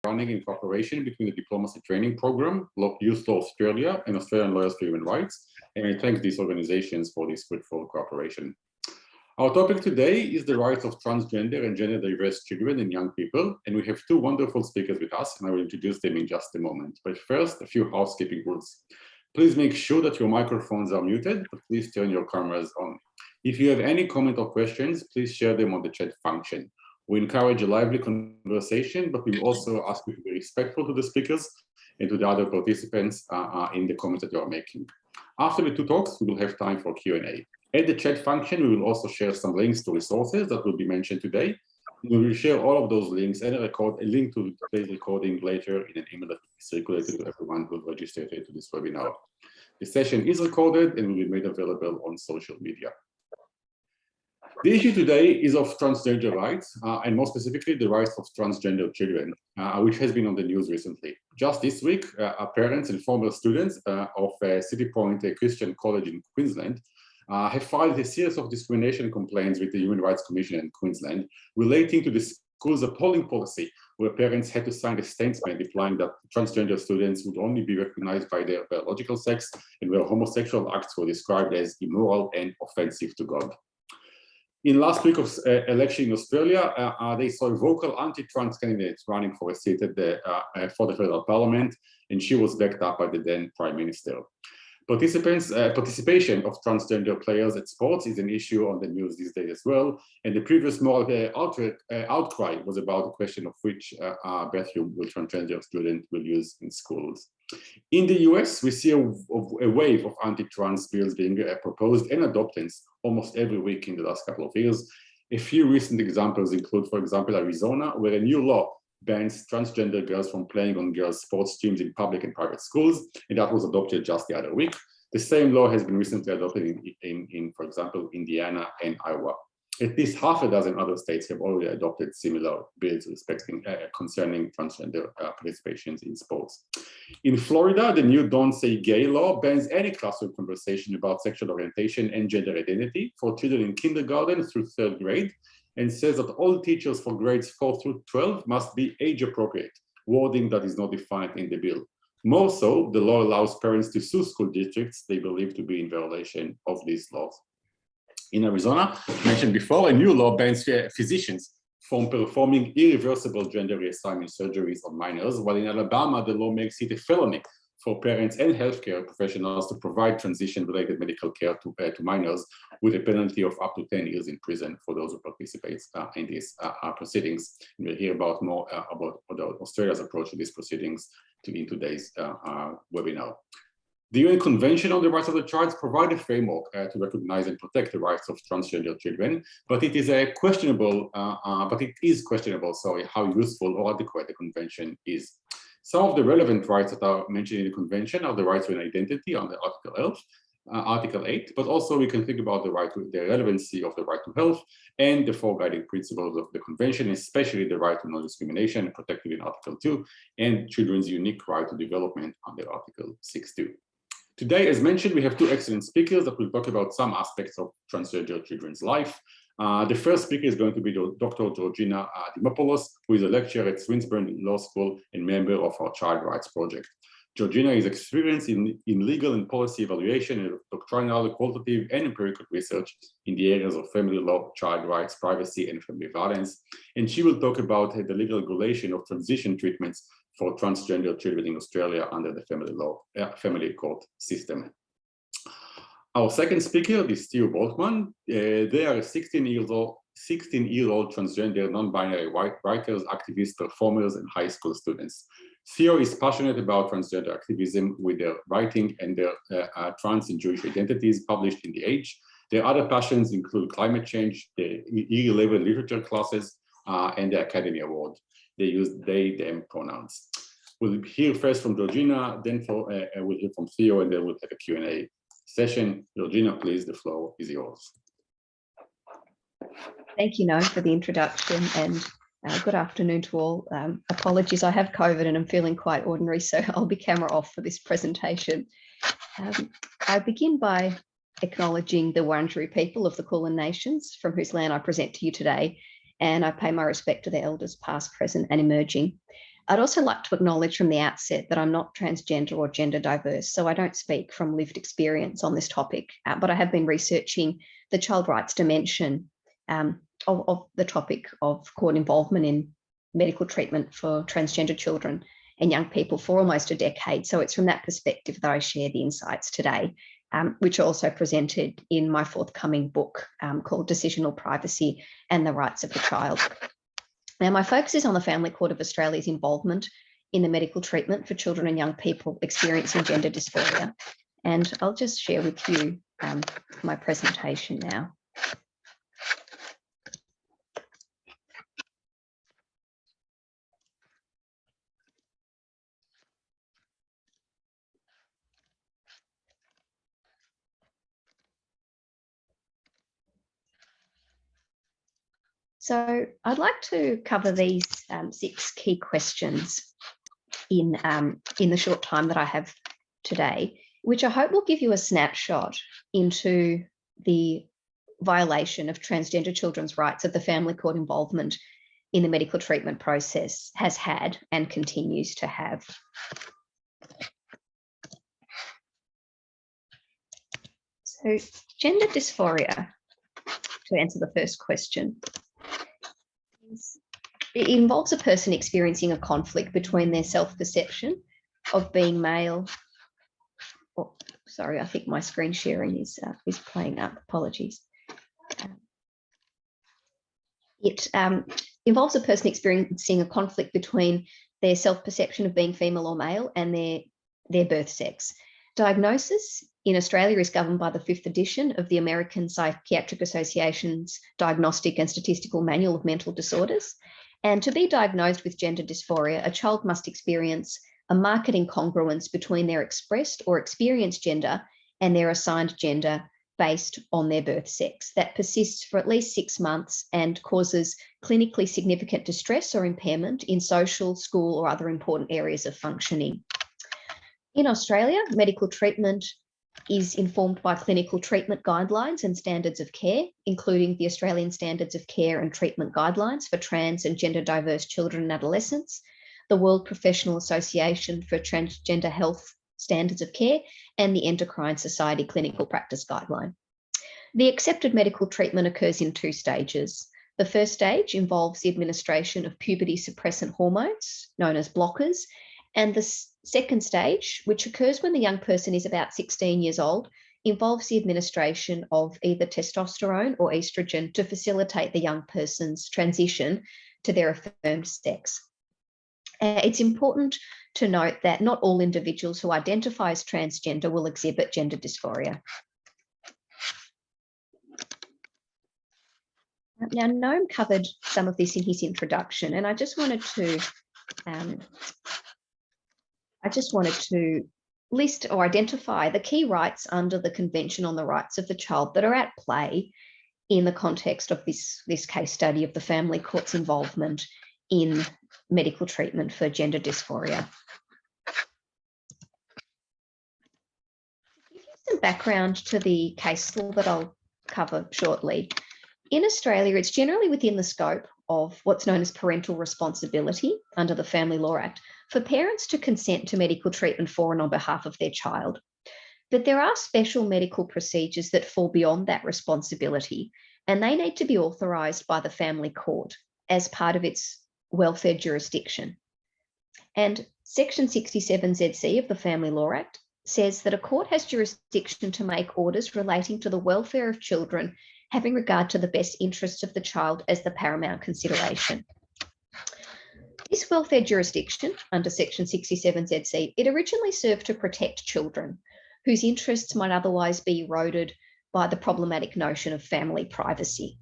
running in cooperation between the Diplomacy Training Program, Youth Law Australia, and Australian Lawyers for Human Rights. And I thank these organizations for this fruitful cooperation. Our topic today is the rights of transgender and gender diverse children and young people. And we have two wonderful speakers with us, and I will introduce them in just a moment. But first, a few housekeeping rules. Please make sure that your microphones are muted, but please turn your cameras on. If you have any comment or questions, please share them on the chat function. We encourage a lively conversation, but we also ask you to be respectful to the speakers and to the other participants in the comments that you are making. After the two talks, we will have time for Q&A. At the chat function, we will also share some links to resources that will be mentioned today. We will share all of those links and a link to today's recording later in an email that will be circulated to everyone who registered to this webinar. The session is recorded and will be made available on social media. The issue today is of transgender rights, and more specifically, the rights of transgender children, which has been on the news recently. Just this week, parents and former students of City Point Christian College in Queensland have filed a series of discrimination complaints with the Human Rights Commission in Queensland relating to the school's appalling policy, where parents had to sign a statement implying that transgender students would only be recognized by their biological sex, and where homosexual acts were described as immoral and offensive to God. In last week of election in Australia, they saw a vocal anti-trans candidate running for a seat at for the federal parliament, and she was backed up by the then Prime Minister. Participation of transgender players at sports is an issue on the news these days as well, and the previous moral outcry was about the question of which bathroom will transgender students will use in schools. In the US, we see a wave of anti-trans bills being proposed and adopted almost every week in the last couple of years. A few recent examples include, for example, Arizona, where a new law bans transgender girls from playing on girls' sports teams in public and private schools, and that was adopted just the other week. The same law has been recently adopted in for example, Indiana and Iowa. At least half a dozen other states have already adopted similar bills concerning transgender participations in sports. In Florida, the new Don't Say Gay law bans any classroom conversation about sexual orientation and gender identity for children in kindergarten through third grade, and says that all teachers for grades 4 through 12 must be age appropriate, wording that is not defined in the bill. More so, the law allows parents to sue school districts they believe to be in violation of these laws. In Arizona, mentioned before, a new law bans physicians from performing irreversible gender reassignment surgeries on minors, while in Alabama, the law makes it a felony for parents and healthcare professionals to provide transition-related medical care to minors, with a penalty of up to 10 years in prison for those who participate in these proceedings. And we'll hear about more about Australia's approach to these proceedings in today's webinar. The UN Convention on the Rights of the Child provides a framework to recognize and protect the rights of transgender children, but it is questionable how useful or adequate the convention is. Some of the relevant rights that are mentioned in the convention are the right to an identity under Article 8, but also we can think about the relevancy of the right to health and the four guiding principles of the convention, especially the right to non-discrimination protected in Article 2 and children's unique right to development under Article 6.2. Today, as mentioned, we have two excellent speakers that will talk about some aspects of transgender children's life. The first speaker is going to be Dr. Georgina Dimopoulos, who is a lecturer at Swinburne Law School and member of our Child Rights Project. Georgina is experienced in legal and policy evaluation and doctrinal, qualitative, and empirical research in the areas of family law, child rights, privacy, and family violence. And she will talk about the legal regulation of transition treatments for transgender children in Australia under the family court system. Our second speaker is Theodore Boltman. They are 16-year-old transgender, non-binary writers, activists, performers, and high school students. Theo is passionate about transgender activism with their writing and their trans and Jewish identities published in The Age. Their other passions include climate change, the E-level literature classes, and the Academy Award. They use they, them pronouns. We'll hear first from Georgina, then we'll hear from Theo, and then we'll have a Q&A session. Georgina, please, the floor is yours. Thank you, Noah, for the introduction, and good afternoon to all. Apologies, I have COVID and I'm feeling quite ordinary, so I'll be camera off for this presentation. I begin by acknowledging the Wurundjeri people of the Kulin Nations, from whose land I present to you today, and I pay my respect to their elders past, present and emerging. I'd also like to acknowledge from the outset that I'm not transgender or gender diverse, so I don't speak from lived experience on this topic, but I have been researching the child rights dimension of the topic of court involvement in medical treatment for transgender children and young people for almost a decade. So it's from that perspective that I share the insights today, which are also presented in my forthcoming book called Decisional Privacy and the Rights of the Child. Now, my focus is on the Family Court of Australia's involvement in the medical treatment for children and young people experiencing gender dysphoria. And I'll just share with you my presentation now. So I'd like to cover these 6 key questions in the short time that I have today, which I hope will give you a snapshot into the violation of transgender children's rights of the family court involvement in the medical treatment process has had and continues to have. So gender dysphoria, to answer the first question, it involves a person experiencing a conflict between their self-perception of being male. Oh, sorry, I think my screen sharing is playing up. Apologies. It involves a person experiencing a conflict between their self-perception of being female or male and their birth sex. Diagnosis in Australia is governed by the 5th edition of the American Psychiatric Association's Diagnostic and Statistical Manual of Mental Disorders. And to be diagnosed with gender dysphoria, a child must experience a marked incongruence between their expressed or experienced gender and their assigned gender based on their birth sex. That persists for at least 6 months and causes clinically significant distress or impairment in social, school, or other important areas of functioning. In Australia, medical treatment is informed by clinical treatment guidelines and standards of care, including the Australian Standards of Care and Treatment Guidelines for Trans and Gender Diverse Children and Adolescents, the World Professional Association for Transgender Health Standards of Care, and the Endocrine Society Clinical Practice Guideline. The accepted medical treatment occurs in 2 stages. The first stage involves the administration of puberty suppressant hormones, known as blockers, and the second stage, which occurs when the young person is about 16 years old, involves the administration of either testosterone or estrogen to facilitate the young person's transition to their affirmed sex. It's important to note that not all individuals who identify as transgender will exhibit gender dysphoria. Now, Noam covered some of this in his introduction, and I just wanted to list or identify the key rights under the Convention on the Rights of the Child that are at play in the context of this case study of the family court's involvement in medical treatment for gender dysphoria. To give you some background to the case law that I'll cover shortly, in Australia, it's generally within the scope of what's known as parental responsibility under the Family Law Act for parents to consent to medical treatment for and on behalf of their child. But there are special medical procedures that fall beyond that responsibility, and they need to be authorised by the family court as part of its welfare jurisdiction. And Section 67ZC of the Family Law Act says that a court has jurisdiction to make orders relating to the welfare of children having regard to the best interests of the child as the paramount consideration. This welfare jurisdiction under Section 67ZC, it originally served to protect children whose interests might otherwise be eroded by the problematic notion of family privacy.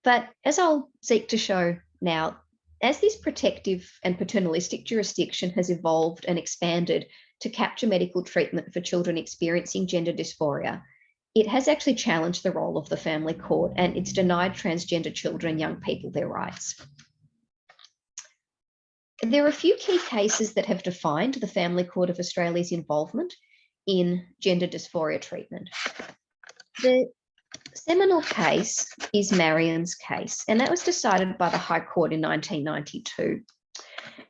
But as I'll seek to show now, as this protective and paternalistic jurisdiction has evolved and expanded to capture medical treatment for children experiencing gender dysphoria, it has actually challenged the role of the family court, and it's denied transgender children and young people their rights. There are a few key cases that have defined the Family Court of Australia's involvement in gender dysphoria treatment. The seminal case is Marion's case, and that was decided by the High Court in 1992.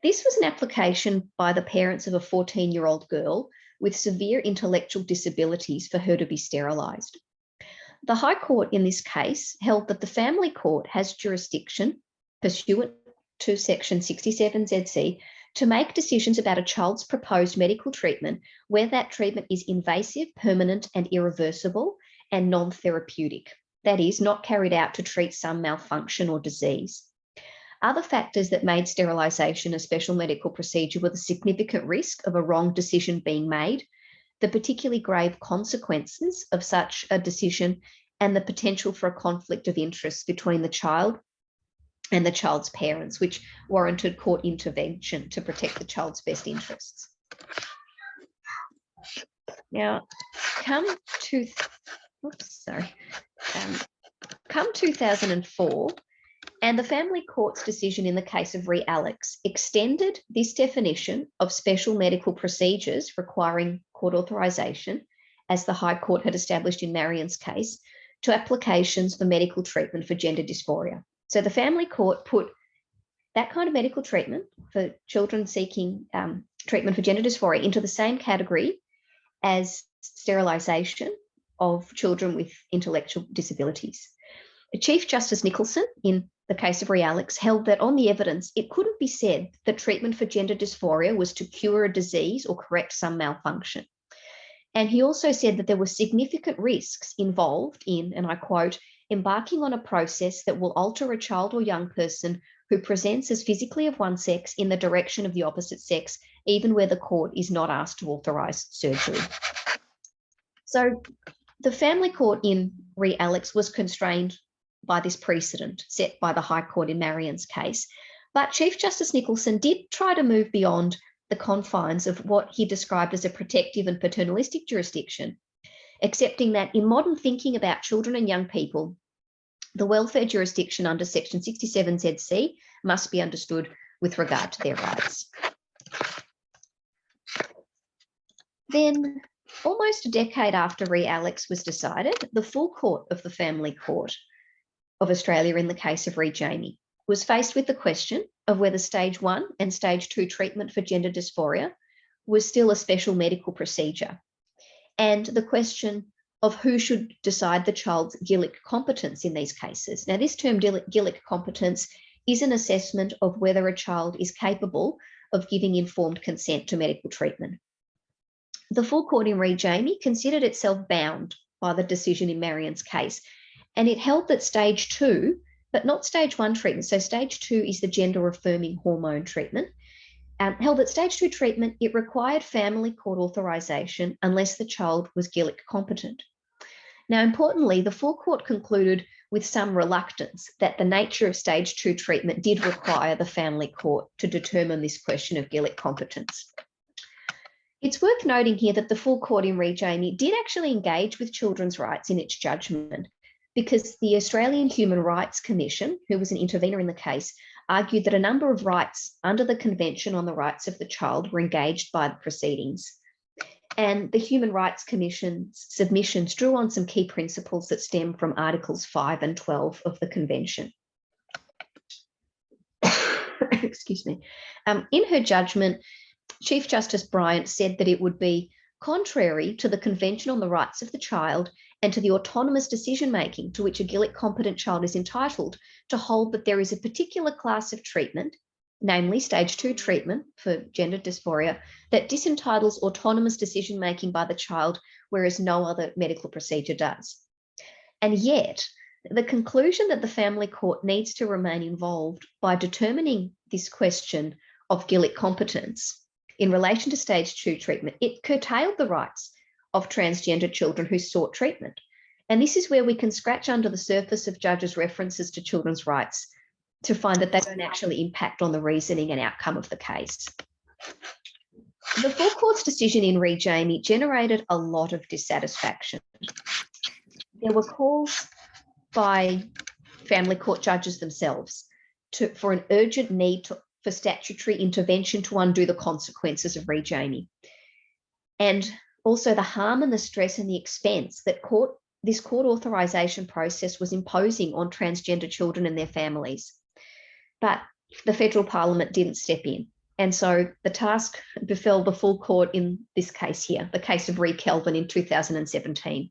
This was an application by the parents of a 14-year-old girl with severe intellectual disabilities for her to be sterilised. The High Court in this case held that the family court has jurisdiction pursuant to Section 67ZC to make decisions about a child's proposed medical treatment where that treatment is invasive, permanent and irreversible and non-therapeutic. That is, not carried out to treat some malfunction or disease. Other factors that made sterilisation a special medical procedure were the significant risk of a wrong decision being made, the particularly grave consequences of such a decision, and the potential for a conflict of interest between the child and the child's parents, which warranted court intervention to protect the child's best interests. Now, come 2004, and the family court's decision in the case of Re Alex extended this definition of special medical procedures requiring court authorisation, as the High Court had established in Marion's case, to applications for medical treatment for gender dysphoria. So the family court put that kind of medical treatment for children seeking treatment for gender dysphoria into the same category as sterilisation of children with intellectual disabilities. Chief Justice Nicholson, in the case of Re Alex, held that on the evidence, it couldn't be said that treatment for gender dysphoria was to cure a disease or correct some malfunction. And he also said that there were significant risks involved in, and I quote, embarking on a process that will alter a child or young person who presents as physically of one sex in the direction of the opposite sex, even where the court is not asked to authorise surgery. So the family court in Re Alex was constrained by this precedent set by the High Court in Marion's case. But Chief Justice Nicholson did try to move beyond the confines of what he described as a protective and paternalistic jurisdiction, accepting that in modern thinking about children and young people, the welfare jurisdiction under Section 67ZC must be understood with regard to their rights. Then, almost a decade after Re Alex was decided, the full court of the Family Court of Australia in the case of Re Jamie was faced with the question of whether stage 1 and stage 2 treatment for gender dysphoria was still a special medical procedure, and the question of who should decide the child's Gillick competence in these cases. Now, this term Gillick competence is an assessment of whether a child is capable of giving informed consent to medical treatment. The full court in Re Jamie considered itself bound by the decision in Marion's case, and it held that stage 2, but not stage 1 treatment, so stage 2 is the gender-affirming hormone treatment, held that stage 2 treatment, it required family court authorisation unless the child was Gillick competent. Now, importantly, the full court concluded with some reluctance that the nature of stage 2 treatment did require the family court to determine this question of Gillick competence. It's worth noting here that the full court in Re Jamie did actually engage with children's rights in its judgment, because the Australian Human Rights Commission, who was an intervener in the case, argued that a number of rights under the Convention on the Rights of the Child were engaged by the proceedings. And the Human Rights Commission's submissions drew on some key principles that stem from Articles 5 and 12 of the Convention. Excuse me. In her judgment, Chief Justice Bryant said that it would be contrary to the Convention on the Rights of the Child and to the autonomous decision-making to which a Gillick competent child is entitled to hold that there is a particular class of treatment, namely stage 2 treatment for gender dysphoria, that disentitles autonomous decision-making by the child, whereas no other medical procedure does. And yet, the conclusion that the family court needs to remain involved by determining this question of Gillick competence in relation to stage 2 treatment, it curtailed the rights of transgender children who sought treatment. And this is where we can scratch under the surface of judges' references to children's rights to find that they don't actually impact on the reasoning and outcome of the case. The full court's decision in Re Jamie generated a lot of dissatisfaction. There were calls by family court judges themselves for an urgent need for statutory intervention to undo the consequences of Re Jamie, and also the harm and the stress and the expense that this court authorisation process was imposing on transgender children and their families. But the federal parliament didn't step in. And so the task befell the full court in this case here, the case of Kelvin in 2017.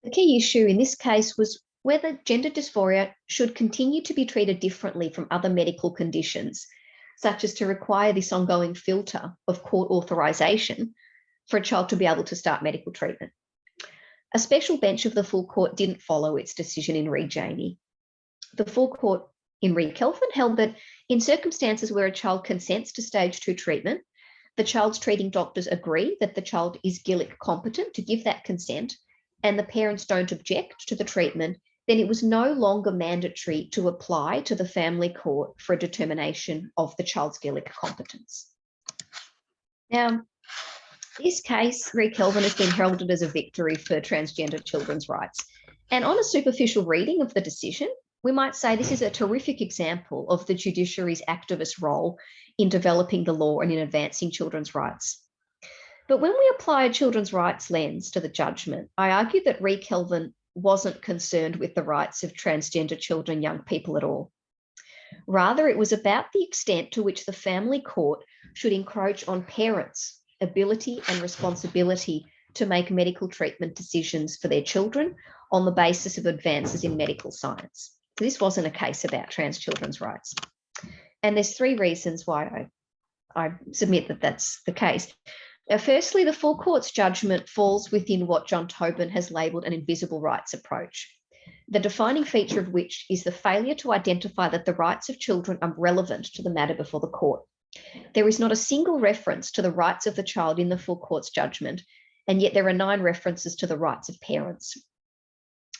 The key issue in this case was whether gender dysphoria should continue to be treated differently from other medical conditions, such as to require this ongoing filter of court authorisation for a child to be able to start medical treatment. A special bench of the full court didn't follow its decision in re Janey. The full court in re Kelvin held that in circumstances where a child consents to stage 2 treatment, the child's treating doctors agree that the child is Gillick competent to give that consent, and the parents don't object to the treatment, then it was no longer mandatory to apply to the family court for a determination of the child's Gillick competence. Now, this case, re Kelvin, has been heralded as a victory for transgender children's rights. And on a superficial reading of the decision, we might say this is a terrific example of the judiciary's activist role in developing the law and in advancing children's rights. But when we apply a children's rights lens to the judgment, I argue that re Kelvin wasn't concerned with the rights of transgender children, young people at all. Rather, it was about the extent to which the family court should encroach on parents' ability and responsibility to make medical treatment decisions for their children on the basis of advances in medical science. So this wasn't a case about trans children's rights. And there's 3 reasons why I submit that that's the case. Firstly, the full court's judgment falls within what John Tobin has labelled an invisible rights approach, the defining feature of which is the failure to identify that the rights of children are relevant to the matter before the court. There is not a single reference to the rights of the child in the full court's judgment, and yet there are 9 references to the rights of parents.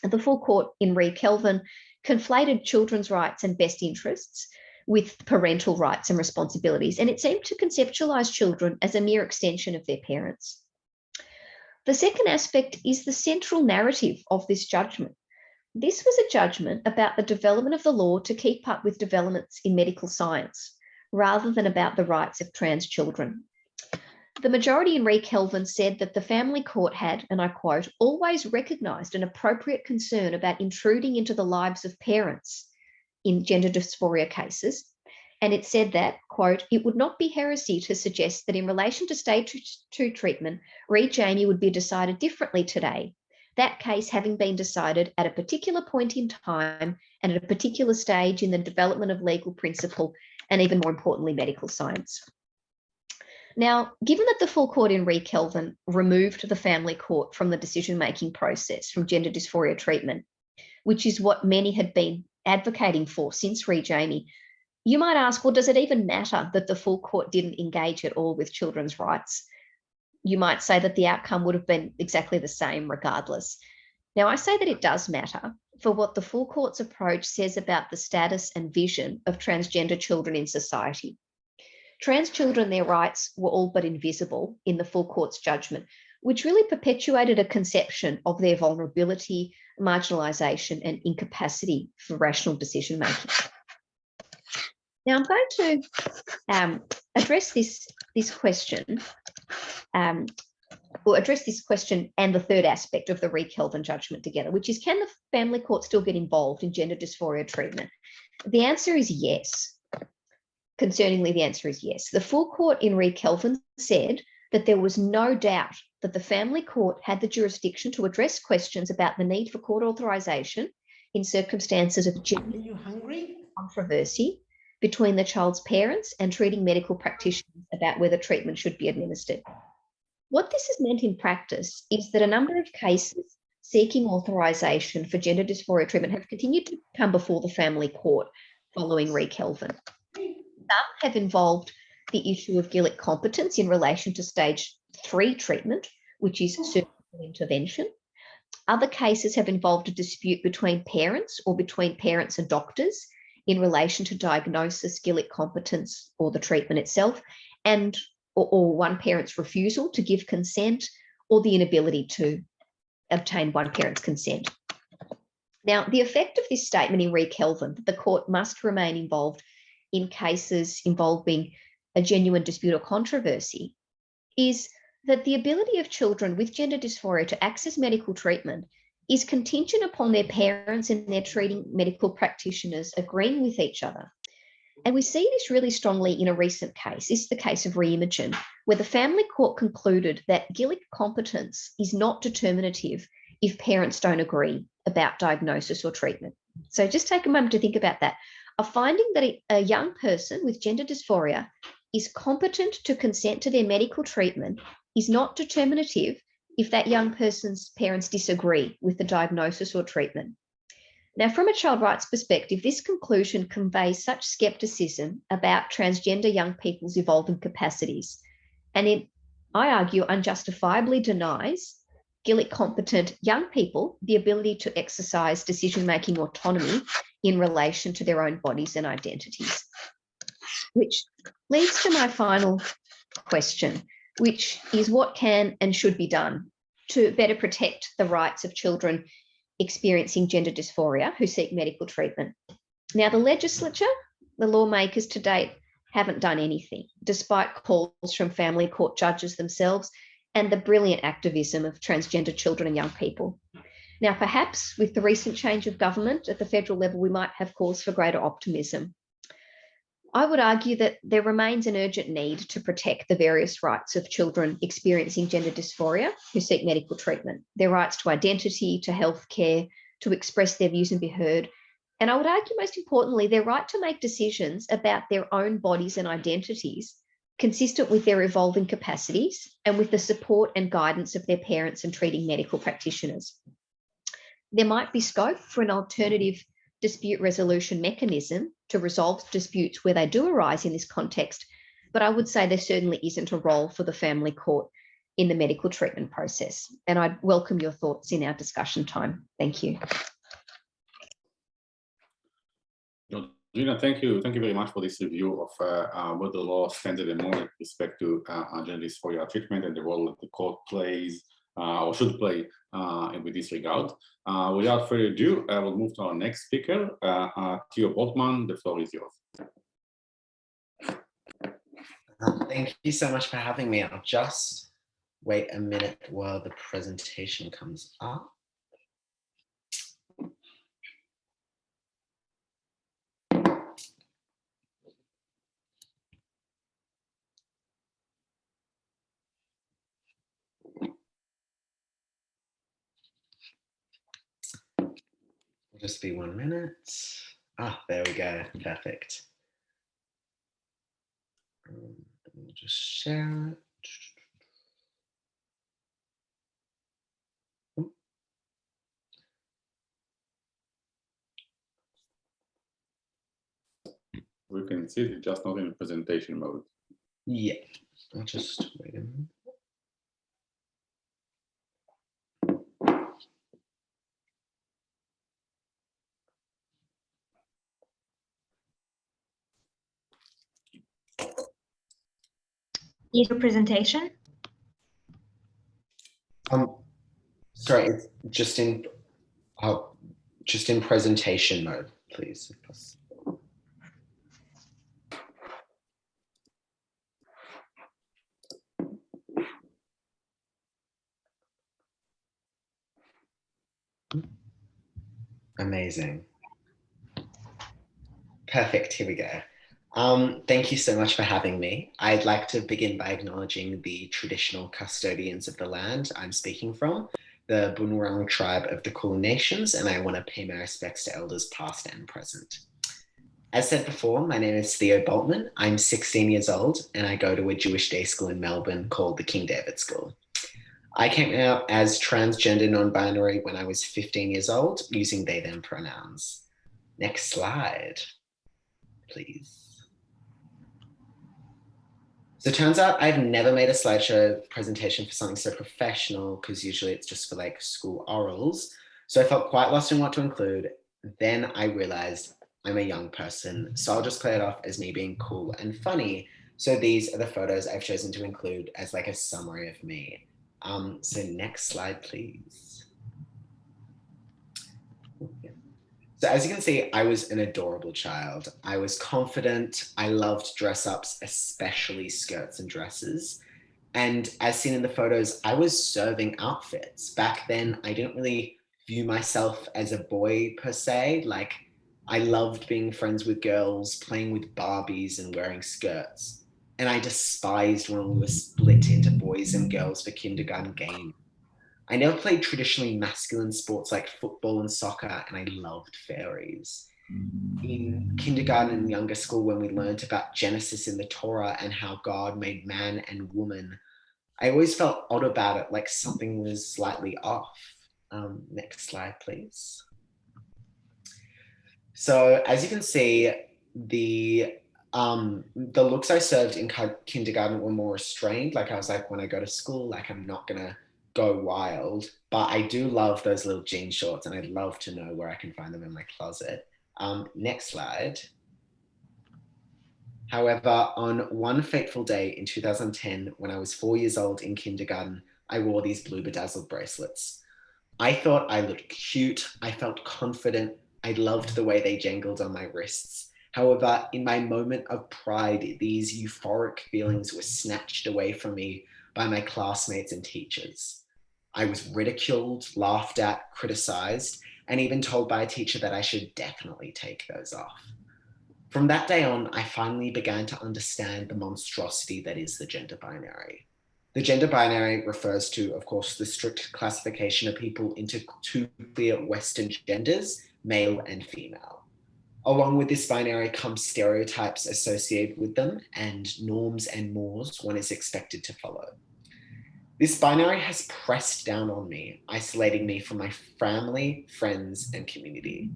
The full court in re Kelvin conflated children's rights and best interests with parental rights and responsibilities, and it seemed to conceptualise children as a mere extension of their parents. The second aspect is the central narrative of this judgment. This was a judgment about the development of the law to keep up with developments in medical science, rather than about the rights of trans children. The majority in re Kelvin said that the family court had, and I quote, always recognised an appropriate concern about intruding into the lives of parents in gender dysphoria cases. And it said that, quote, it would not be heresy to suggest that in relation to stage 2 treatment, re Janey would be decided differently today, that case having been decided at a particular point in time and at a particular stage in the development of legal principle and even more importantly, medical science. Now, given that the full court in re Kelvin removed the family court from the decision-making process from gender dysphoria treatment, which is what many had been advocating for since re Janey, you might ask, well, does it even matter that the full court didn't engage at all with children's rights? You might say that the outcome would have been exactly the same regardless. Now, I say that it does matter for what the full court's approach says about the status and vision of transgender children in society. Trans children, their rights were all but invisible in the full court's judgment, which really perpetuated a conception of their vulnerability, marginalisation and incapacity for rational decision-making. Now, I'm going to address this question, or address this question and the third aspect of the re Kelvin judgment together, which is, can the family court still get involved in gender dysphoria treatment? The answer is yes. Concerningly, the answer is yes. The full court in re Kelvin said that there was no doubt that the family court had the jurisdiction to address questions about the need for court authorisation in circumstances of genuine controversy between the child's parents and treating medical practitioners about whether treatment should be administered. What this has meant in practice is that a number of cases seeking authorisation for gender dysphoria treatment have continued to come before the family court following re Kelvin. Some have involved the issue of Gillick competence in relation to stage 3 treatment, which is surgical intervention. Other cases have involved a dispute between parents or between parents and doctors in relation to diagnosis, Gillick competence, or the treatment itself, and or one parent's refusal to give consent or the inability to obtain one parent's consent. Now, the effect of this statement in re Kelvin, that the court must remain involved in cases involving a genuine dispute or controversy, is that the ability of children with gender dysphoria to access medical treatment is contingent upon their parents and their treating medical practitioners agreeing with each other. And we see this really strongly in a recent case. This is the case of Reimogen, where the family court concluded that gillic competence is not determinative if parents don't agree about diagnosis or treatment. So just take a moment to think about that. A finding that a young person with gender dysphoria is competent to consent to their medical treatment is not determinative if that young person's parents disagree with the diagnosis or treatment. Now, from a child rights perspective, this conclusion conveys such skepticism about transgender young people's evolving capacities, and it, I argue, unjustifiably denies gillic competent young people the ability to exercise decision-making autonomy in relation to their own bodies and identities. Which leads to my final question, which is what can and should be done to better protect the rights of children experiencing gender dysphoria who seek medical treatment. Now, the legislature, the lawmakers to date, haven't done anything, despite calls from family court judges themselves and the brilliant activism of transgender children and young people. Now, perhaps with the recent change of government at the federal level, we might have cause for greater optimism. I would argue that there remains an urgent need to protect the various rights of children experiencing gender dysphoria who seek medical treatment, their rights to identity, to healthcare, to express their views and be heard. And I would argue most importantly, their right to make decisions about their own bodies and identities consistent with their evolving capacities and with the support and guidance of their parents and treating medical practitioners. There might be scope for an alternative dispute resolution mechanism to resolve disputes where they do arise in this context, but I would say there certainly isn't a role for the family court in the medical treatment process. And I'd welcome your thoughts in our discussion time. Thank you. Georgina, thank you very much for this review of what the law stands at the moment with respect to gender dysphoria treatment and the role that the court plays or should play with this regard. Without further ado, I will move to our next speaker, Theodore Boltman. The floor is yours. Thank you so much for having me. I'll just wait a minute while the presentation comes up. Just be 1 minute. Ah, there we go. Perfect. Let me just share it. We can see it just not in presentation mode. Yeah, I'll just wait a minute. Need a presentation? Sorry, it's just in presentation mode, please. Amazing. Perfect, here we go. Thank you so much for having me. I'd like to begin by acknowledging the traditional custodians of the land I'm speaking from, the Bunurong tribe of the Kulin Nations, and I want to pay my respects to elders past and present. As said before, my name is Theo Boltman. I'm 16 years old and I go to a Jewish day school in Melbourne called the King David School. I came out as transgender non-binary when I was 15 years old, using they, them pronouns. Next slide, please. So it turns out I've never made a slideshow presentation for something so professional, because usually it's just for like school orals. So I felt quite lost in what to include. Then I realized I'm a young person, so I'll just play it off as me being cool and funny. So these are the photos I've chosen to include as like a summary of me. So next slide, please. So as you can see, I was an adorable child. I was confident. I loved dress ups, especially skirts and dresses. And as seen in the photos, I was serving outfits. Back then, I didn't really view myself as a boy per se. Like, I loved being friends with girls, playing with Barbies and wearing skirts. And I despised when we were split into boys and girls for kindergarten games. I never played traditionally masculine sports like football and soccer, and I loved fairies. In kindergarten and younger school, when we learned about Genesis in the Torah and how God made man and woman, I always felt odd about it, like something was slightly off. Next slide, please. So as you can see, the looks I served in kindergarten were more restrained. Like I was like, when I go to school, like I'm not gonna go wild, but I do love those little jean shorts and I'd love to know where I can find them in my closet. Next slide. However, on one fateful day in 2010, when I was 4 years old in kindergarten, I wore these blue bedazzled bracelets. I thought I looked cute. I felt confident. I loved the way they jangled on my wrists. However, in my moment of pride, these euphoric feelings were snatched away from me by my classmates and teachers. I was ridiculed, laughed at, criticized, and even told by a teacher that I should definitely take those off. From that day on, I finally began to understand the monstrosity that is the gender binary. The gender binary refers to, of course, the strict classification of people into two clear Western genders, male and female. Along with this binary comes stereotypes associated with them and norms and mores one is expected to follow. This binary has pressed down on me, isolating me from my family, friends, and community.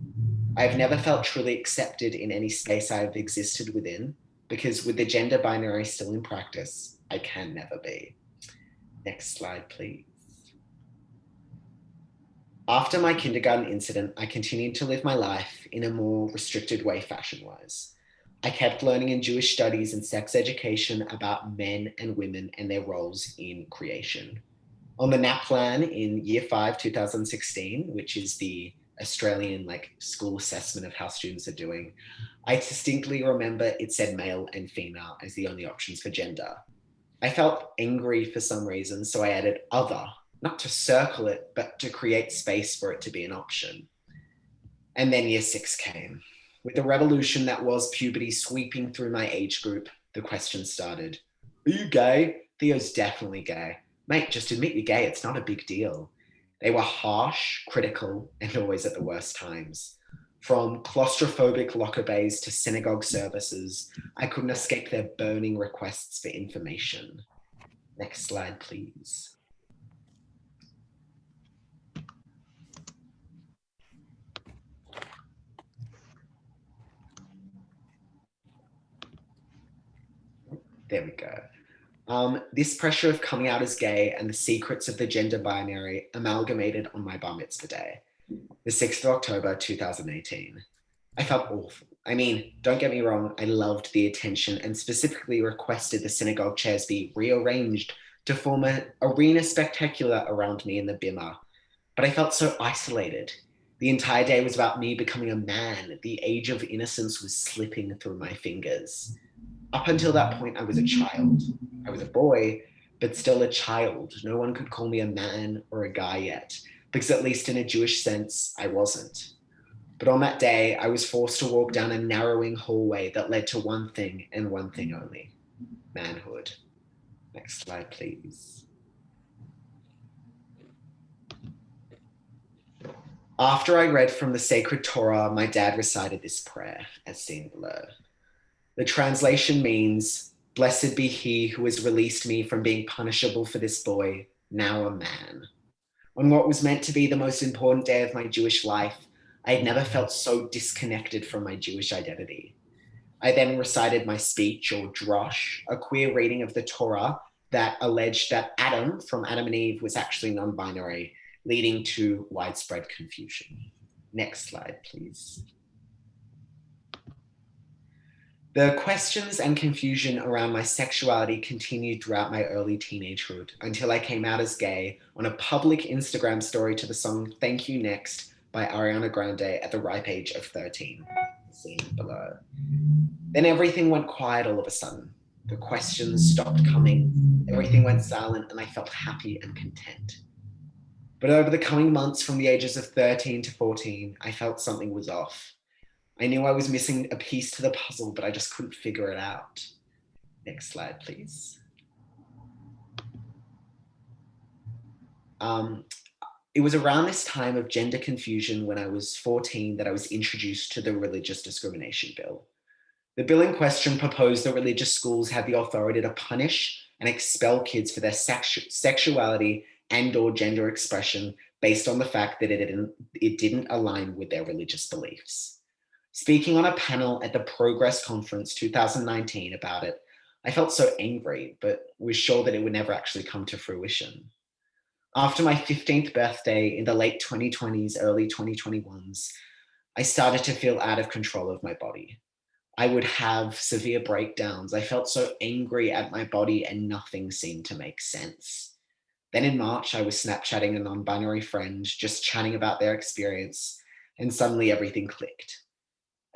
I have never felt truly accepted in any space I have existed within, because with the gender binary still in practice, I can never be. Next slide, please. After my kindergarten incident, I continued to live my life in a more restricted way fashion-wise. I kept learning in Jewish studies and sex education about men and women and their roles in creation. On the NAPLAN in year 5, 2016, which is the Australian school assessment of how students are doing, I distinctly remember it said male and female as the only options for gender. I felt angry for some reason, so I added other, not to circle it, but to create space for it to be an option. And then year 6 came. With the revolution that was puberty sweeping through my age group, the question started. Are you gay? Theo's definitely gay. Mate, just admit you're gay, it's not a big deal. They were harsh, critical, and always at the worst times. From claustrophobic locker bays to synagogue services, I couldn't escape their burning requests for information. Next slide, please. There we go. This pressure of coming out as gay and the secrets of the gender binary amalgamated on my bar mitzvah day, the 6th of October, 2018. I felt awful. I mean, don't get me wrong, I loved the attention and specifically requested the synagogue chairs be rearranged to form an arena spectacular around me in the bimah. But I felt so isolated. The entire day was about me becoming a man. The age of innocence was slipping through my fingers. Up until that point, I was a child. I was a boy, but still a child. No one could call me a man or a guy yet, because at least in a Jewish sense, I wasn't. But on that day, I was forced to walk down a narrowing hallway that led to one thing and one thing only: manhood. Next slide, please. After I read from the sacred Torah, my dad recited this prayer, as seen below. The translation means, "Blessed be he who has released me from being punishable for this boy, now a man." On what was meant to be the most important day of my Jewish life, I had never felt so disconnected from my Jewish identity. I then recited my speech, or drosh, a queer reading of the Torah that alleged that Adam, from Adam and Eve, was actually non-binary, leading to widespread confusion. Next slide, please. The questions and confusion around my sexuality continued throughout my early teenagehood until I came out as gay on a public Instagram story to the song Thank You Next by Ariana Grande at the ripe age of 13, seen below. Then everything went quiet all of a sudden. The questions stopped coming, everything went silent, and I felt happy and content. But over the coming months from the ages of 13 to 14, I felt something was off. I knew I was missing a piece to the puzzle, but I just couldn't figure it out. Next slide, please. It was around this time of gender confusion when I was 14 that I was introduced to the Religious Discrimination Bill. The bill in question proposed that religious schools had the authority to punish and expel kids for their sexuality and/or gender expression based on the fact that it didn't align with their religious beliefs. Speaking on a panel at the Progress Conference 2019 about it, I felt so angry, but was sure that it would never actually come to fruition. After my 15th birthday in the late 2020s, early 2021s, I started to feel out of control of my body. I would have severe breakdowns. I felt so angry at my body and nothing seemed to make sense. Then in March, I was Snapchatting a non-binary friend, just chatting about their experience, and suddenly everything clicked.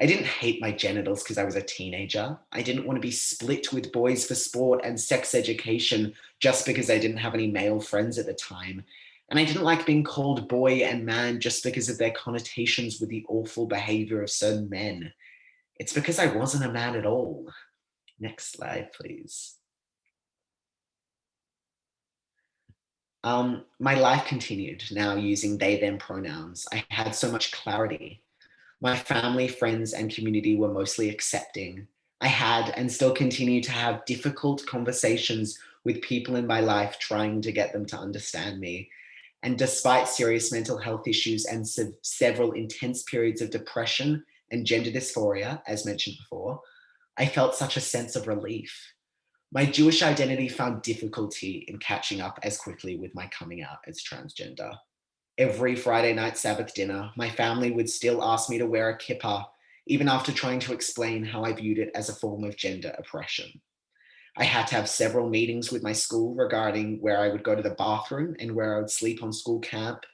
I didn't hate my genitals because I was a teenager. I didn't want to be split with boys for sport and sex education just because I didn't have any male friends at the time. And I didn't like being called boy and man just because of their connotations with the awful behavior of certain men. It's because I wasn't a man at all. Next slide, please. My life continued, now using they, them pronouns. I had so much clarity. My family, friends, and community were mostly accepting. I had and still continue to have difficult conversations with people in my life trying to get them to understand me. And despite serious mental health issues and several intense periods of depression and gender dysphoria, as mentioned before, I felt such a sense of relief. My Jewish identity found difficulty in catching up as quickly with my coming out as transgender. Every Friday night Sabbath dinner, my family would still ask me to wear a kippah, even after trying to explain how I viewed it as a form of gender oppression. I had to have several meetings with my school regarding where I would go to the bathroom and where I would sleep on school camp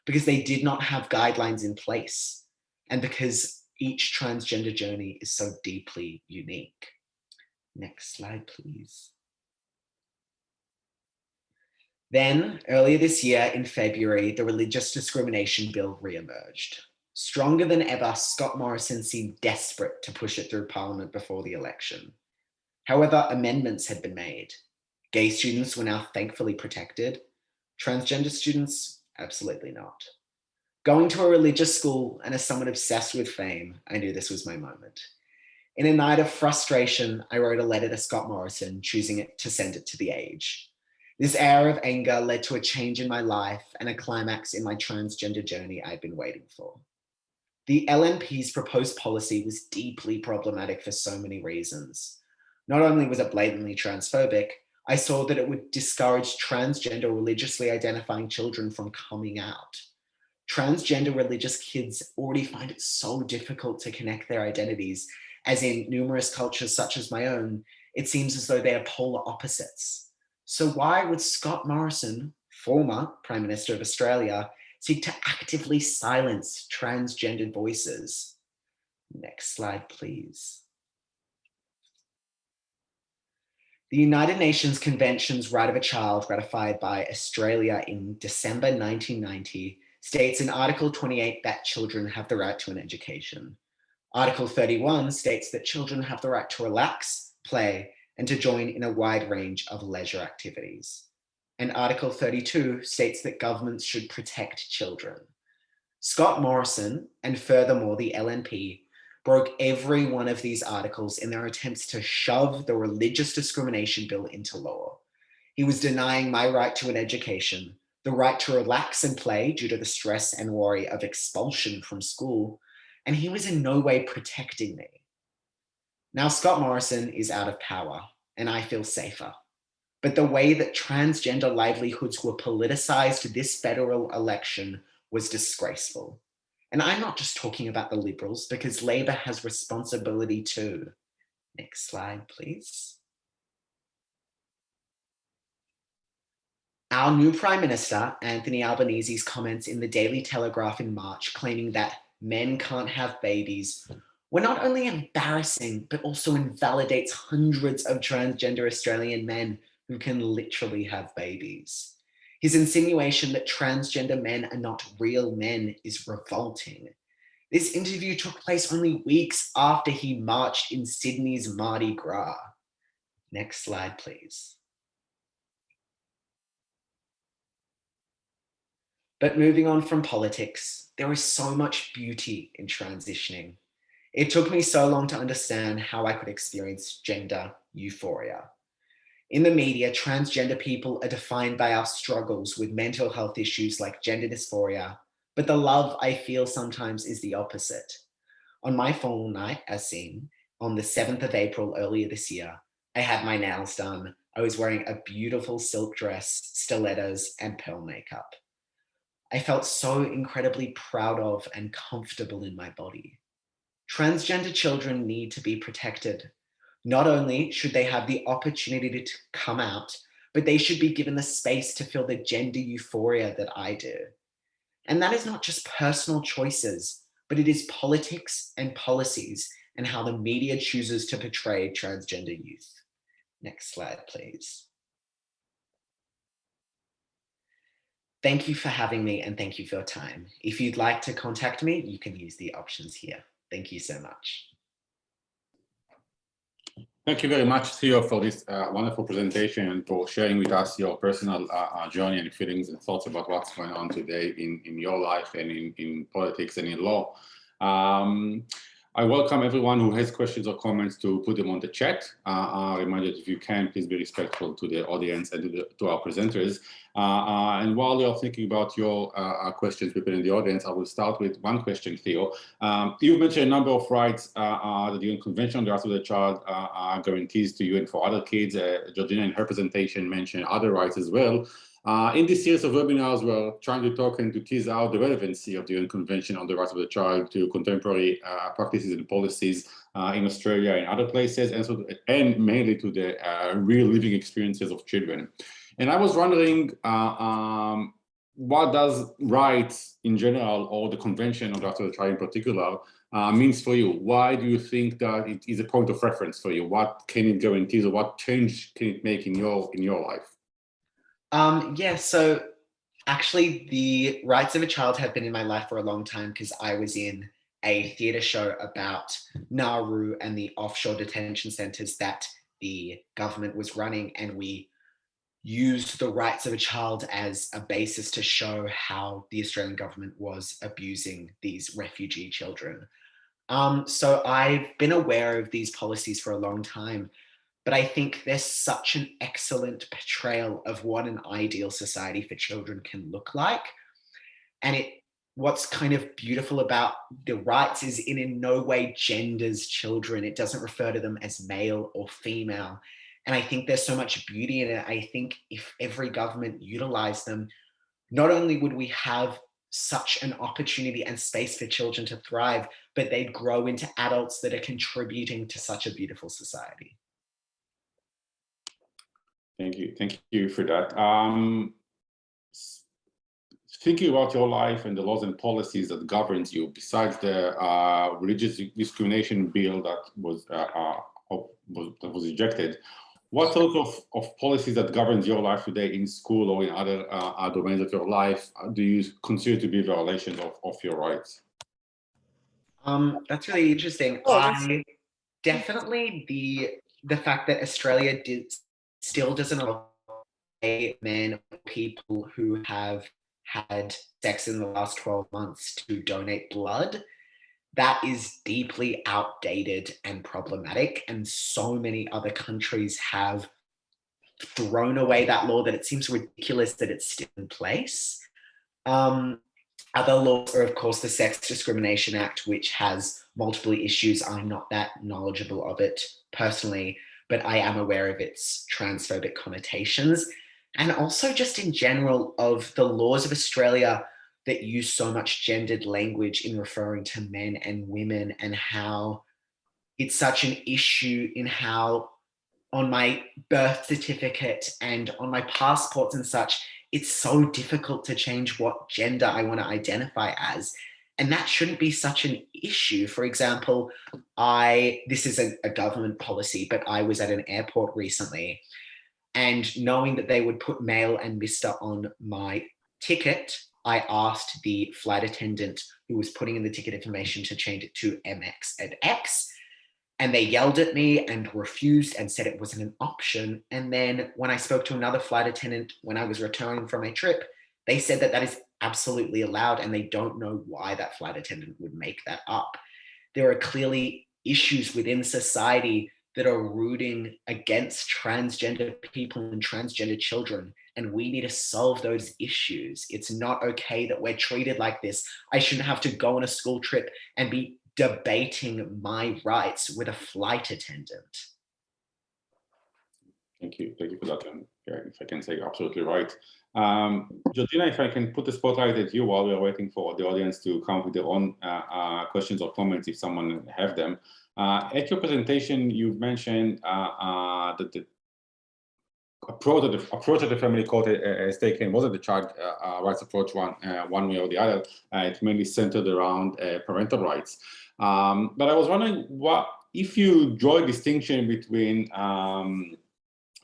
because they did not have guidelines in place and because each transgender journey is so deeply unique. Next slide, please. Then, earlier this year in February, the Religious Discrimination Bill re-emerged. Stronger than ever, Scott Morrison seemed desperate to push it through Parliament before the election. However, amendments had been made. Gay students were now thankfully protected. Transgender students, absolutely not. Going to a religious school and as someone obsessed with fame, I knew this was my moment. In a night of frustration, I wrote a letter to Scott Morrison, choosing to send it to The Age. This hour of anger led to a change in my life and a climax in my transgender journey I'd been waiting for. The LNP's proposed policy was deeply problematic for so many reasons. Not only was it blatantly transphobic, I saw that it would discourage transgender religiously identifying children from coming out. Transgender religious kids already find it so difficult to connect their identities, as in numerous cultures such as my own, it seems as though they are polar opposites. So why would Scott Morrison, former Prime Minister of Australia, seek to actively silence transgendered voices? Next slide, please. The United Nations Convention's Right of a Child, ratified by Australia in December 1990, states in Article 28 that children have the right to an education. Article 31 states that children have the right to relax, play, and to join in a wide range of leisure activities. And Article 32 states that governments should protect children. Scott Morrison, and furthermore the LNP, broke every one of these articles in their attempts to shove the Religious Discrimination Bill into law. He was denying my right to an education, the right to relax and play due to the stress and worry of expulsion from school, and he was in no way protecting me. Now Scott Morrison is out of power, and I feel safer. But the way that transgender livelihoods were politicized this federal election was disgraceful. And I'm not just talking about the Liberals, because Labor has responsibility too. Next slide, please. Our new Prime Minister, Anthony Albanese's comments in the Daily Telegraph in March claiming that men can't have babies were not only embarrassing, but also invalidates hundreds of transgender Australian men who can literally have babies. His insinuation that transgender men are not real men is revolting. This interview took place only weeks after he marched in Sydney's Mardi Gras. Next slide, please. But moving on from politics, there is so much beauty in transitioning. It took me so long to understand how I could experience gender euphoria. In the media, transgender people are defined by our struggles with mental health issues like gender dysphoria, but the love I feel sometimes is the opposite. On my formal night, as seen, on the 7th of April earlier this year, I had my nails done. I was wearing a beautiful silk dress, stilettos, and pearl makeup. I felt so incredibly proud of and comfortable in my body. Transgender children need to be protected. Not only should they have the opportunity to come out, but they should be given the space to feel the gender euphoria that I do. And that is not just personal choices, but it is politics and policies and how the media chooses to portray transgender youth. Next slide, please. Thank you for having me and thank you for your time. If you'd like to contact me, you can use the options here. Thank you so much. Thank you very much, Theo, for this wonderful presentation and for sharing with us your personal journey and feelings and thoughts about what's going on today in your life and in politics and in law. I welcome everyone who has questions or comments to put them on the chat. Remind you, if you can, please be respectful to the audience and to our presenters. And while you're thinking about your questions, people in the audience, I will start with one question, Theo. You've mentioned a number of rights that the UN Convention on the Rights of the Child guarantees to you and for other kids. Georgina, in her presentation, mentioned other rights as well. In this series of webinars, we're trying to talk and to tease out the relevancy of the UN Convention on the Rights of the Child to contemporary practices and policies in Australia and other places, and mainly to the real living experiences of children. And I was wondering, what does rights in general, or the Convention on the Rights of the Child in particular, means for you? Why do you think that it is a point of reference for you? What can it guarantee, or what change can it make in your life? Yeah, so actually the rights of a child have been in my life for a long time because I was in a theatre show about Nauru and the offshore detention centres that the government was running, and we used the rights of a child as a basis to show how the Australian government was abusing these refugee children. So I've been aware of these policies for a long time, but I think there's such an excellent portrayal of what an ideal society for children can look like. And what's kind of beautiful about the rights is it in no way genders children. It doesn't refer to them as male or female. And I think there's so much beauty in it. I think if every government utilized them, not only would we have such an opportunity and space for children to thrive, but they'd grow into adults that are contributing to such a beautiful society. Thank you for that. Thinking about your life and the laws and policies that governs you, besides the religious discrimination bill that was rejected, what sort of policies that governs your life today in school or in other domains of your life do you consider to be violations of your rights? That's really interesting. I definitely the fact that Australia still doesn't allow men or people who have had sex in the last 12 months to donate blood, that is deeply outdated and problematic. And so many other countries have thrown away that law that it seems ridiculous that it's still in place. Other laws are, of course, the Sex Discrimination Act, which has multiple issues. I'm not that knowledgeable of it personally, but I am aware of its transphobic connotations. And also just in general of the laws of Australia that use so much gendered language in referring to men and women, and how it's such an issue in how on my birth certificate and on my passports and such, it's so difficult to change what gender I want to identify as. And that shouldn't be such an issue. For example, this is a government policy, but I was at an airport recently, and knowing that they would put male and Mr. on my ticket, I asked the flight attendant who was putting in the ticket information to change it to MX and X. And they yelled at me and refused and said it wasn't an option. And then when I spoke to another flight attendant when I was returning from a trip, they said that that is absolutely allowed and they don't know why that flight attendant would make that up. There are clearly issues within society that are rooting against transgender people and transgender children, and we need to solve those issues. It's not okay that we're treated like this. I shouldn't have to go on a school trip and be debating my rights with a flight attendant. Thank you for that. And yeah, if I can say, you're absolutely right. Georgina, if I can put the spotlight at you while we are waiting for the audience to come up with their own questions or comments, if someone have them. At your presentation, you mentioned that the approach that the family court has taken wasn't the child rights approach one way or the other. It's mainly centered around parental rights. But I was wondering, what if you draw a distinction between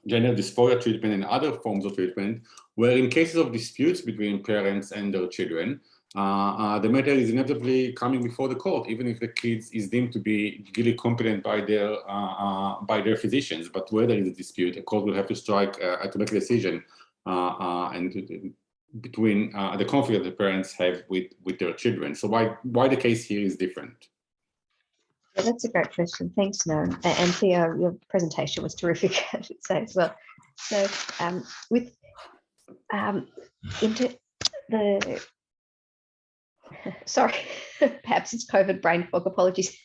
gender dysphoria treatment and other forms of treatment, where in cases of disputes between parents and their children, the matter is inevitably coming before the court, even if the kid is deemed to be legally competent by their physicians. But where there is a dispute, a court will have to strike to make a decision between the conflict that the parents have with their children. So why the case here is different? Yeah, that's a great question. Thanks, Noam. And Theo, your presentation was terrific, I should say as well. So with into the sorry, perhaps it's COVID brain fog, apologies.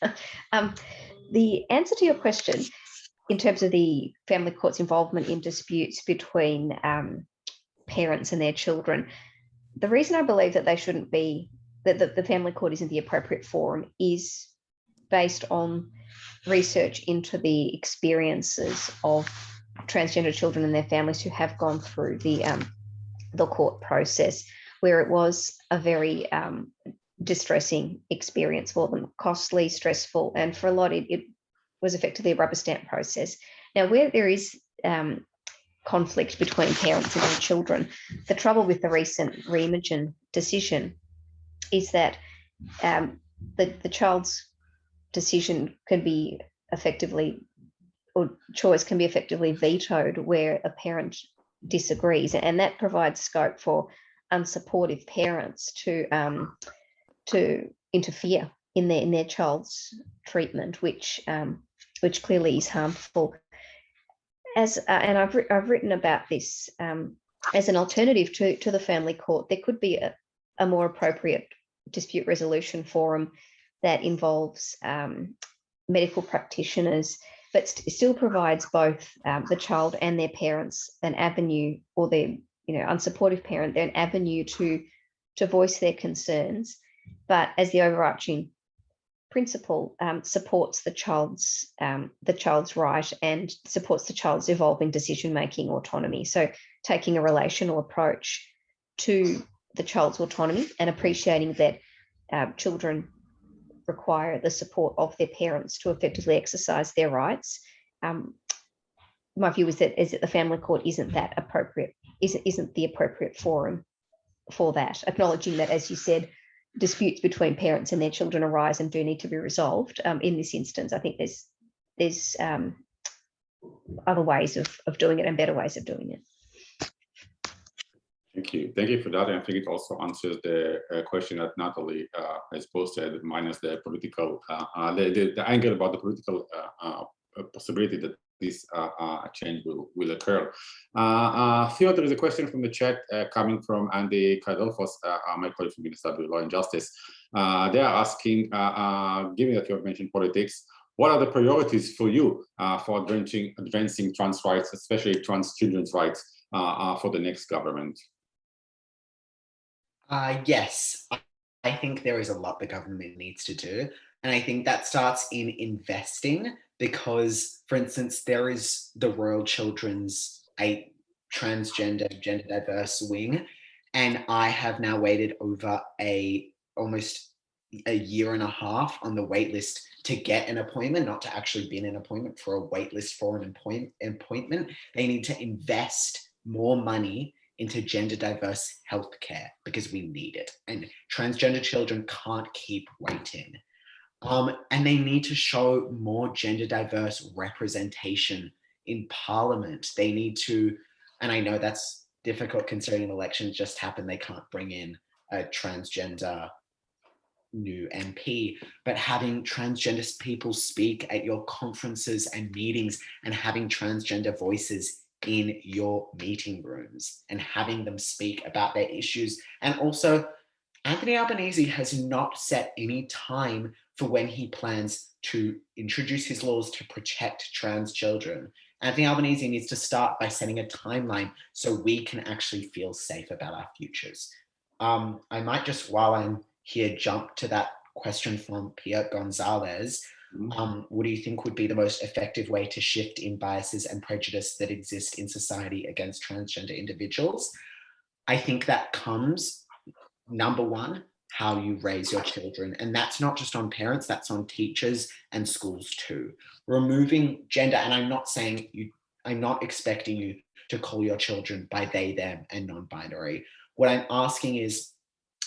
The answer to your question in terms of the family court's involvement in disputes between parents and their children, the reason I believe that they shouldn't be, that the family court isn't the appropriate forum is based on research into the experiences of transgender children and their families who have gone through the court process, where it was a very distressing experience for them, costly, stressful, and for a lot it was effectively a rubber stamp process. Now, where there is conflict between parents and their children, the trouble with the recent Reimagine decision is that the child's decision can be effectively, or choice can be effectively vetoed where a parent disagrees, and that provides scope for unsupportive parents to interfere in their child's treatment, which clearly is harmful. And I've written about this as an alternative to the family court. There could be a more appropriate dispute resolution forum that involves medical practitioners, but still provides both the child and their parents an avenue, or their unsupportive parent, an avenue to voice their concerns, but as the overarching principle supports the child's right and supports the child's evolving decision-making autonomy. So taking a relational approach to the child's autonomy and appreciating that children require the support of their parents to effectively exercise their rights. My view is that the family court isn't the appropriate forum for that, acknowledging that, as you said, disputes between parents and their children arise and do need to be resolved. In this instance, I think there's other ways of doing it and better ways of doing it. Thank you for that. And I think it also answers the question that Natalie has posted, minus the political, the angle about the political possibility that this change will occur. Theo, there is a question from the chat coming from Andy Kadolfos, my colleague from Ministry of Law and Justice. They are asking, given that you have mentioned politics, what are the priorities for you for advancing trans rights, especially trans children's rights, for the next government? Yes, I think there is a lot the government needs to do. And I think that starts in investing because, for instance, there is the Royal Children's transgender, gender diverse wing. And I have now waited over almost a year and a half on the wait list to get an appointment, not to actually be in an appointment, for a wait list for an appointment. They need to invest more money into gender diverse healthcare because we need it. And transgender children can't keep waiting. And they need to show more gender diverse representation in Parliament. They need to, and I know that's difficult considering elections just happened, they can't bring in a transgender new MP, but having transgender people speak at your conferences and meetings and having transgender voices in your meeting rooms and having them speak about their issues. And also, Anthony Albanese has not set any time for when he plans to introduce his laws to protect trans children. Anthony Albanese needs to start by setting a timeline so we can actually feel safe about our futures. I might just, while I'm here, jump to that question from Pia Gonzalez. What do you think would be the most effective way to shift in biases and prejudice that exist in society against transgender individuals? I think that comes, number one, how you raise your children. And that's not just on parents, that's on teachers and schools too. Removing gender, and I'm not saying I'm not expecting you to call your children by they, them, and non-binary. What I'm asking is,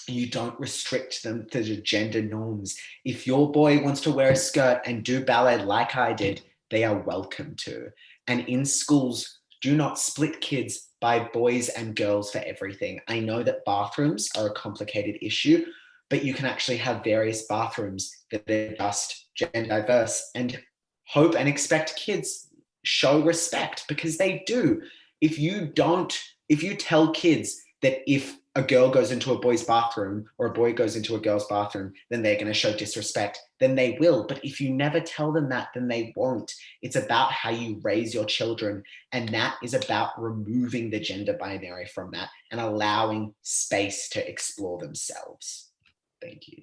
you don't restrict them to the gender norms. If your boy wants to wear a skirt and do ballet like I did, they are welcome to. And in schools, do not split kids by boys and girls for everything. I know that bathrooms are a complicated issue, but you can actually have various bathrooms that are just gender diverse and hope and expect kids show respect, because they do. If you tell kids that if a girl goes into a boy's bathroom or a boy goes into a girl's bathroom, then they're going to show disrespect, then they will. But if you never tell them that, then they won't. It's about how you raise your children. And that is about removing the gender binary from that and allowing space to explore themselves. Thank you.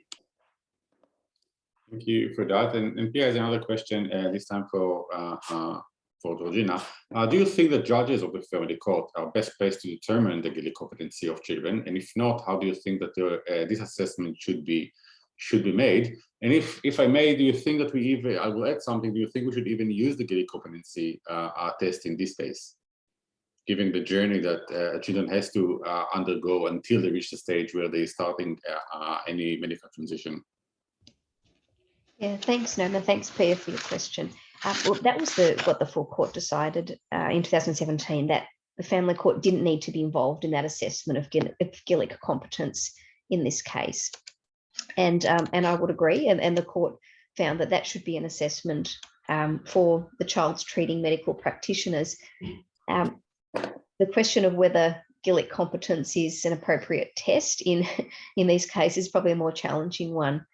Thank you for that. And Pia has another question, this time for Georgina. Do you think the judges of the family court are best placed to determine the legal competency of children? And if not, how do you think that this assessment should be made? And if I may, do you think that I will add something, do you think we should even use the legal competency test in this space, given the journey that children has to undergo until they reach the stage where they start in any medical transition? Yeah, thanks, Noma. Thanks, Pia, for your question. Well, that was what the full court decided in 2017, that the family court didn't need to be involved in that assessment of Gillick competence in this case. And I would agree, and the court found that that should be an assessment for the child's treating medical practitioners. The question of whether Gillick competence is an appropriate test in these cases is probably a more challenging one.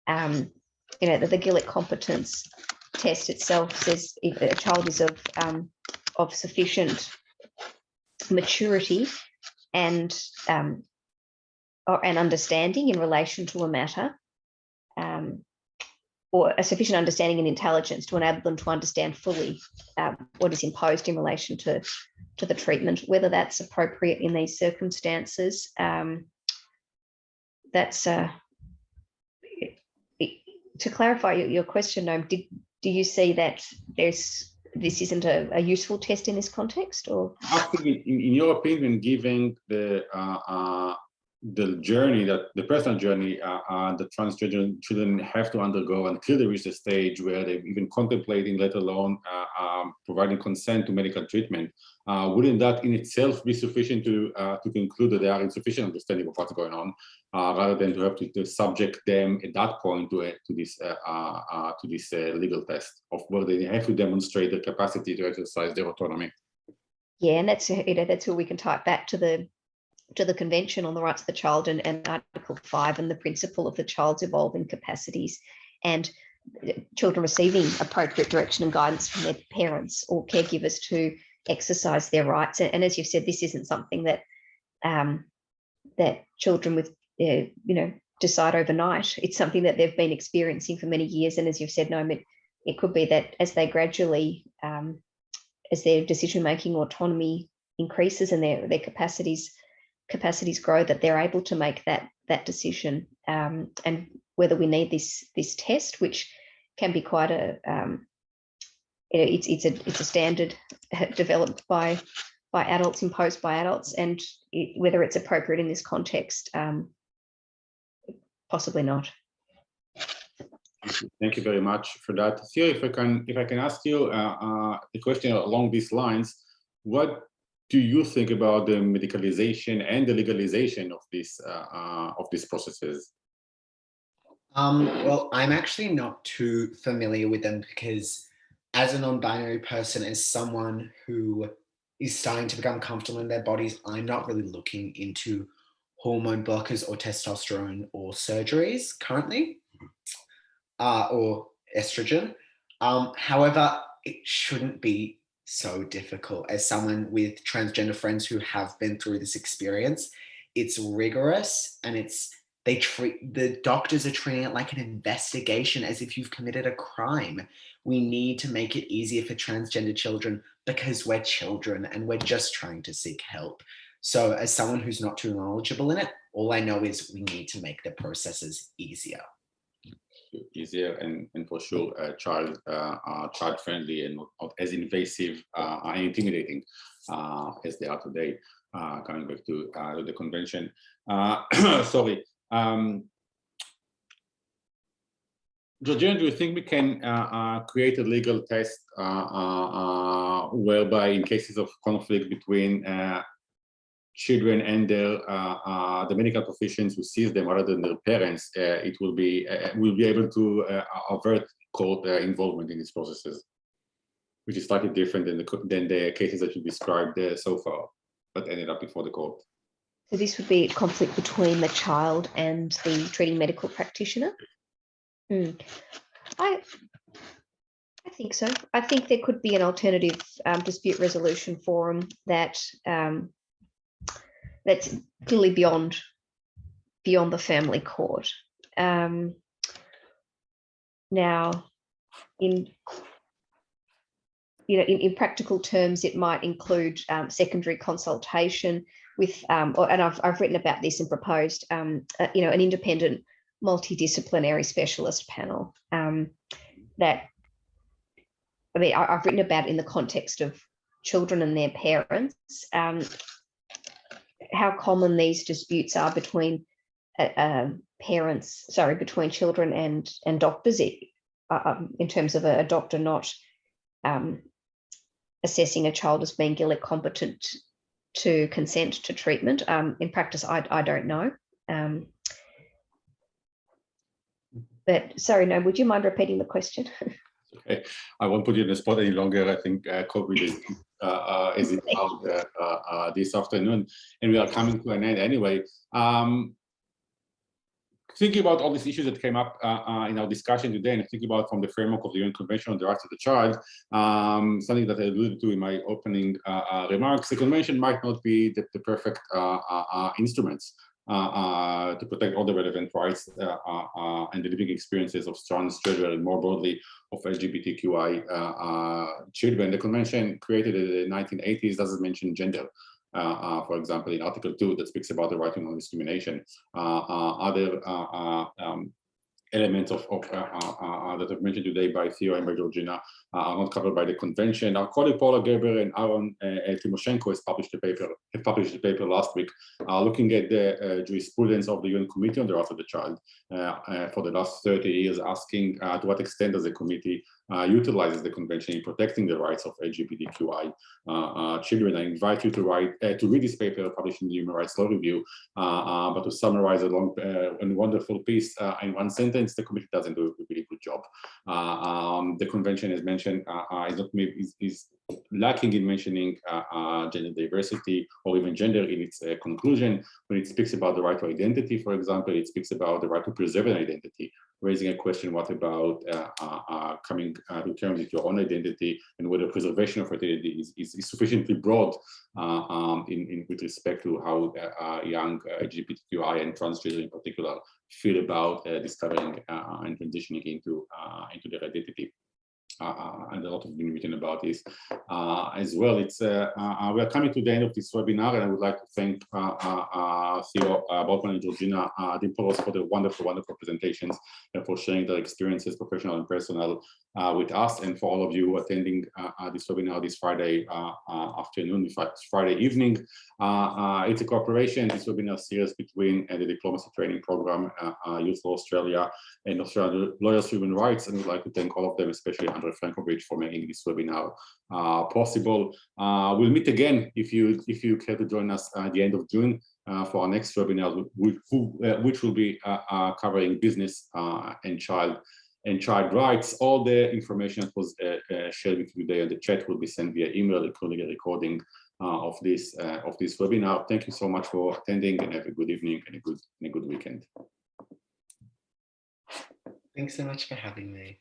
That the Gillick competence test itself says if a child is of sufficient maturity and understanding in relation to a matter, or a sufficient understanding and intelligence to enable them to understand fully what is imposed in relation to the treatment, whether that's appropriate in these circumstances. To clarify your question, Noam, do you see that this isn't a useful test in this context, or? I think, in your opinion, given the journey, the personal journey the transgender children have to undergo until they reach the stage where they're even contemplating, let alone providing consent to medical treatment, wouldn't that in itself be sufficient to conclude that they are insufficient understanding of what's going on, rather than to have to subject them at that point to this legal test of whether they have to demonstrate the capacity to exercise their autonomy? Yeah, and that's where we can tie it back to the Convention on the Rights of the Child and Article 5 and the principle of the child's evolving capacities, and children receiving appropriate direction and guidance from their parents or caregivers to exercise their rights. And as you've said, this isn't something that that children with decide overnight. It's something that they've been experiencing for many years. And as you've said, Noam, it could be that as they gradually, as their decision-making autonomy increases and their capacities grow, that they're able to make that decision. And whether we need this test, which can be quite it's a standard developed by by adults, imposed by adults, and whether it's appropriate in this context, possibly not. Thank you very much for that. Theo, if I can ask you a question along these lines, what do you think about the medicalization and the legalization of these processes? Well, I'm actually not too familiar with them because as a non-binary person, as someone who is starting to become comfortable in their bodies, I'm not really looking into hormone blockers or testosterone or surgeries currently, or estrogen. However, it shouldn't be so difficult. As someone with transgender friends who have been through this experience, it's rigorous, and the doctors are treating it like an investigation, as if you've committed a crime. We need to make it easier for transgender children because we're children and we're just trying to seek help. So as someone who's not too knowledgeable in it, all I know is we need to make the processes easier. Easier and for sure child friendly and not as invasive and intimidating as they are today. Coming back to the convention, sorry. Georgina, do you think we can create a legal test whereby in cases of conflict between children and their the medical professions who sees them rather than their parents, it will be will be able to avert court involvement in these processes, which is slightly different than the cases that you described so far, but ended up before the court. So this would be a conflict between the child and the treating medical practitioner. I think so. I think there could be an alternative dispute resolution forum that that's clearly beyond the family court. Now, in practical terms, it might include secondary consultation with, and I've written about this and proposed, an independent multidisciplinary specialist panel that, I mean, I've written about in the context of children and their parents, how common these disputes are between between children and doctors, in terms of a doctor not assessing a child as being competent to consent to treatment. In practice, I don't know. But sorry, no, would you mind repeating the question? Okay, I won't put you in the spot any longer. I think COVID is out this afternoon, and we are coming to an end anyway. Thinking about all these issues that came up in our discussion today, and thinking about from the framework of the UN Convention on the Rights of the Child, something that I alluded to in my opening remarks, the convention might not be the perfect instruments to protect all the relevant rights and the living experiences of transgender and more broadly of LGBTQI children. The convention created in the 1980s doesn't mention gender. For example, in Article 2 that speaks about the right to non-discrimination. Other elements of that I've mentioned today by Theo and by Georgina are not covered by the convention. Our colleague Paula Gerber and Aaron Timoshenko have published a paper last week looking at the jurisprudence of the UN Committee on the Rights of the Child for the last 30 years, asking to what extent does the committee utilizes the convention in protecting the rights of LGBTQI children. I invite you to read this paper published in the Human Rights Law Review, but to summarize a long and wonderful piece in one sentence, the committee doesn't do a really good job. The convention, as mentioned, is lacking in mentioning gender diversity or even gender in its conclusion. When it speaks about the right to identity, for example, it speaks about the right to preserve an identity, raising a question, what about coming to terms with your own identity, and whether preservation of identity is sufficiently broad with respect to how young LGBTQI and transgender in particular feel about discovering and transitioning into their identity. And a lot has been written about this as well. It's we are coming to the end of this webinar, and I would like to thank Theodore Boltman and Georgina Dimopoulos for the wonderful presentations and for sharing their experiences, professional and personal, with us, and for all of you attending this webinar this Friday afternoon, Friday evening. It's a cooperation, this webinar series between the Diplomacy Training Program, Youth Law Australia, and Australian Lawyers for Human Rights. And we'd like to thank all of them, especially Andrei Frankovich, for making this webinar possible. We'll meet again if you care to join us at the end of June for our next webinar, which will be covering business and child rights. All the information that was shared with you today in the chat will be sent via email, including a recording of this webinar. Thank you so much for attending, and have a good evening and a good weekend. Thanks so much for having me.